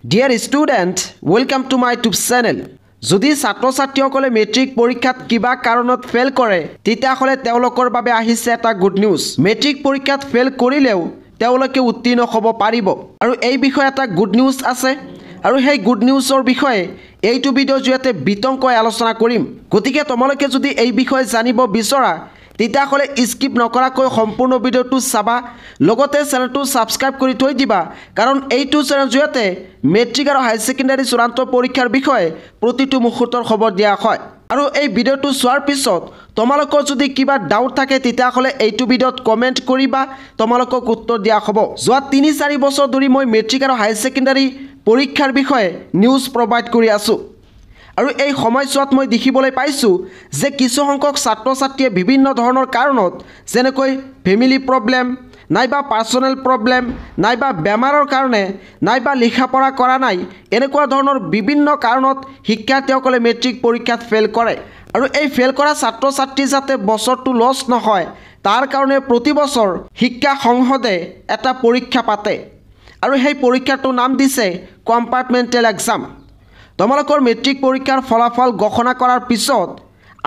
Dear student, welcome to my YouTube channel. যদি ছাত্ৰ ছাত্ৰীসকলে মেট্ৰিক পৰীক্ষাত কিবা কাৰণত ফেল কৰে তেতিয়াহ'লে তেওঁলোকৰ বাবে আহিছে এটা গুড নিউজ। মেট্ৰিক পৰীক্ষাত ফেল কৰিলেও তেওঁলোকে উত্তীৰ্ণ হ'ব পাৰিব আৰু এই বিষয়ে এটা গুড নিউজ আছে আৰু সেই গুড নিউজৰ বিষয়ে এইটো ভিডিঅ'ৰ জৰিয়তে বিতংকৈ আলোচনা কৰিম। গতিকে তোমালোকে যদি এই বিষয়ে জানিব বিচৰা তেতিয়াহ'লে স্কিপ নকৰাকৈ সম্পূৰ্ণ ভিডিঅ'টো চাবা, লগতে চেনেলটো ছাবস্ক্ৰাইব কৰি থৈ দিবা, কাৰণ এইটো চেনেলৰ জৰিয়তে মেট্ৰিক আৰু হায়াৰ ছেকেণ্ডাৰী চূড়ান্ত পৰীক্ষাৰ বিষয়ে প্ৰতিটো মুহূৰ্তৰ খবৰ দিয়া হয়। আৰু এই ভিডিঅ'টো চোৱাৰ পিছত তোমালোকৰ যদি কিবা ডাউট থাকে তেতিয়াহ'লে এইটো ভিডিঅ'ত কমেণ্ট কৰিবা, তোমালোকক উত্তৰ দিয়া হ'ব। যোৱা ৩-৪ বছৰ ধৰি মই মেট্ৰিক আৰু হায়াৰ ছেকেণ্ডাৰী পৰীক্ষাৰ বিষয়ে নিউজ প্ৰভাইড কৰি আছোঁ আৰু এই সময়ছোৱাত মই দেখিবলৈ পাইছোঁ যে কিছু সংখ্যক ছাত্ৰ ছাত্ৰীয়ে বিভিন্ন ধৰণৰ কাৰণত যেনেকৈ ফেমিলি প্ৰব্লেম, নাইবা পাৰ্চনেল প্ৰব্লেম, নাইবা বেমাৰৰ কাৰণে, নাইবা লিখা পঢ়া কৰা নাই, এনেকুৱা ধৰণৰ বিভিন্ন কাৰণত শিক্ষাৰ্থীসকলে মেট্ৰিক পৰীক্ষাত ফেল কৰে আৰু এই ফেল কৰা ছাত্ৰ ছাত্ৰী যাতে বছৰটো লছ নহয় তাৰ কাৰণে প্ৰতি বছৰ শিক্ষা সংসদে এটা পৰীক্ষা পাতে আৰু সেই পৰীক্ষাটোৰ নাম দিছে কম্পাৰ্টমেণ্টেল এক্সাম। তোমালোকৰ মেট্ৰিক পৰীক্ষাৰ ফলাফল ঘোষণা কৰাৰ পিছত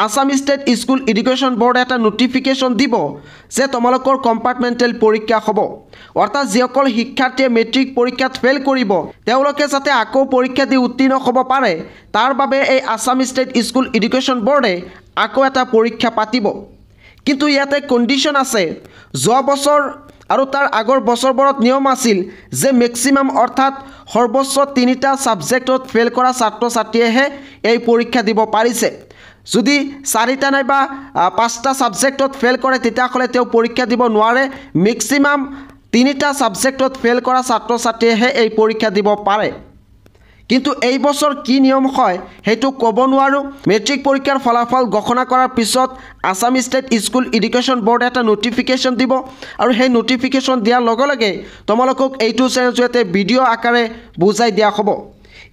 আসাম ষ্টেট স্কুল এডুকেশ্যন বোৰ্ডে এটা নটিফিকেশ্যন দিব যে তোমালোকৰ কম্পাৰ্টমেণ্টেল পৰীক্ষা হ'ব। অৰ্থাৎ যিসকল শিক্ষাৰ্থীয়ে মেট্ৰিক পৰীক্ষাত ফেল কৰিব তেওঁলোকে যাতে আকৌ পৰীক্ষা দি উত্তীৰ্ণ হ'ব পাৰে তাৰ বাবে এই আসাম ষ্টেট স্কুল এডুকেশ্যন বোৰ্ডে আকৌ এটা পৰীক্ষা পাতিব। কিন্তু ইয়াতে কণ্ডিশ্যন আছে, যোৱা বছৰ আৰু তাৰ আগৰ বছৰবোৰত নিয়ম আছিল যে মেক্সিমাম অৰ্থাৎ সৰ্বোচ্চ 3টা ছাবজেক্টত ফেল কৰা ছাত্ৰ ছাত্ৰীয়েহে এই পৰীক্ষা দিব পাৰিছে। যদি 4টা নাইবা 5টা ছাবজেক্টত ফেল কৰে তেতিয়াহ'লে তেওঁ পৰীক্ষা দিব নোৱাৰে। মেক্সিমাম 3টা ছাবজেক্টত ফেল কৰা ছাত্ৰ ছাত্ৰীয়েহে এই পৰীক্ষা দিব পাৰে। কিন্তু এই বছৰ কি নিয়ম হয় সেইটো ক'ব নোৱাৰোঁ। মেট্ৰিক পৰীক্ষাৰ ফলাফল ঘোষণা কৰাৰ পিছত আসাম ষ্টেট স্কুল এডুকেশ্যন বোৰ্ডে এটা নটিফিকেশ্যন দিব আৰু সেই নটিফিকেশ্যন দিয়াৰ লগে লগে তোমালোকক এইটো চেনেলৰ জৰিয়তে ভিডিঅ' আকাৰে বুজাই দিয়া হ'ব।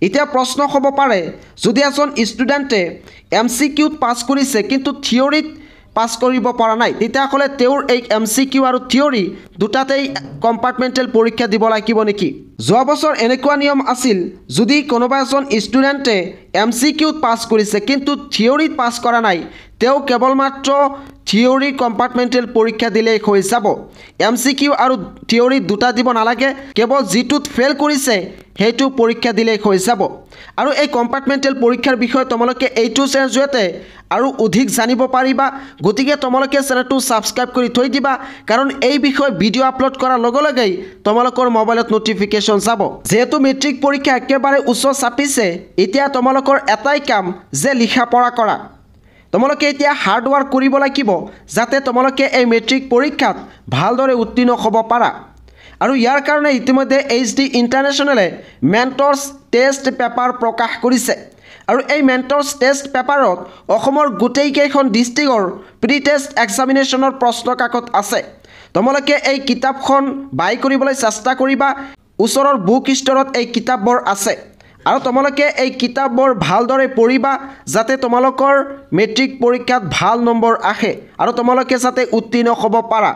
এতিয়া প্ৰশ্ন হ'ব পাৰে, যদি এজন ষ্টুডেণ্টে MCQত পাছ কৰিছে কিন্তু থিয়ৰীত পাছ কৰিব পৰা নাই তেতিয়াহ'লে তেওঁৰ এই MCQ আৰু থিয়ৰী দুটাতেই কম্পাৰ্টমেণ্টেল পৰীক্ষা দিব লাগিব নেকি? যোৱা বছৰ এনেকুৱা নিয়ম আছিল, যদি কোনোবা এজন ষ্টুডেণ্টে MCQত পাছ কৰিছে কিন্তু থিয়ৰীত পাছ কৰা নাই তেওঁ কেৱল মাত্ৰ থিয়ৰী কম্পাৰ্টমেণ্টেল পৰীক্ষা দিলেই হৈ যাব। MCQ আৰু থিয়ৰী দুটা দিব নালাগে, কেৱল যিটোত ফেল কৰিছে সেইটো পৰীক্ষা দিলেই হৈ যাব। আৰু এই কম্পাৰ্টমেণ্টেল পৰীক্ষাৰ বিষয়ে তোমালোকে এইটো চেনেলৰ জৰিয়তে আৰু অধিক জানিব পাৰিবা। গতিকে তোমালোকে চেনেলটো ছাবস্ক্ৰাইব কৰি থৈ দিবা, কাৰণ এই বিষয়ে ভিডিঅ' আপলোড কৰাৰ লগে লগেই তোমালোকৰ মোবাইলত নটিফিকেশ্যন যাব। যিহেতু মেট্ৰিক পৰীক্ষা একেবাৰে ওচৰ চাপিছে, এতিয়া তোমালোকৰ এটাই কাম যে লিখা পঢ়া কৰা। তোমালোকে এতিয়া হাৰ্ড ৱৰ্ক কৰিব লাগিব যাতে তোমালোকে এই মেট্ৰিক পৰীক্ষাত ভালদৰে উত্তীৰ্ণ হ'ব পাৰা। আৰু ইয়াৰ কাৰণে ইতিমধ্যে HD ইণ্টাৰনেশ্যনেলে মেণ্টৰ্ছ টেষ্ট পেপাৰ প্ৰকাশ কৰিছে আৰু এই মেণ্টৰ্ছ টেষ্ট পেপাৰত অসমৰ গোটেইকেইখন ডিষ্ট্ৰিক্টৰ প্ৰি টেষ্ট এক্সামিনেশ্যনৰ প্ৰশ্ন কাকত আছে। তোমালোকে এই কিতাপখন বাই কৰিবলৈ চেষ্টা কৰিবা, ওচৰৰ বুক ষ্ট'ৰত এই কিতাপবোৰ আছে আৰু তোমালোকে এই কিতাপবোৰ ভালদৰে পঢ়িবা যাতে তোমালোকৰ মেট্ৰিক পৰীক্ষাত ভাল নম্বৰ আহে আৰু তোমালোকে যাতে উত্তীৰ্ণ হ'ব পাৰা।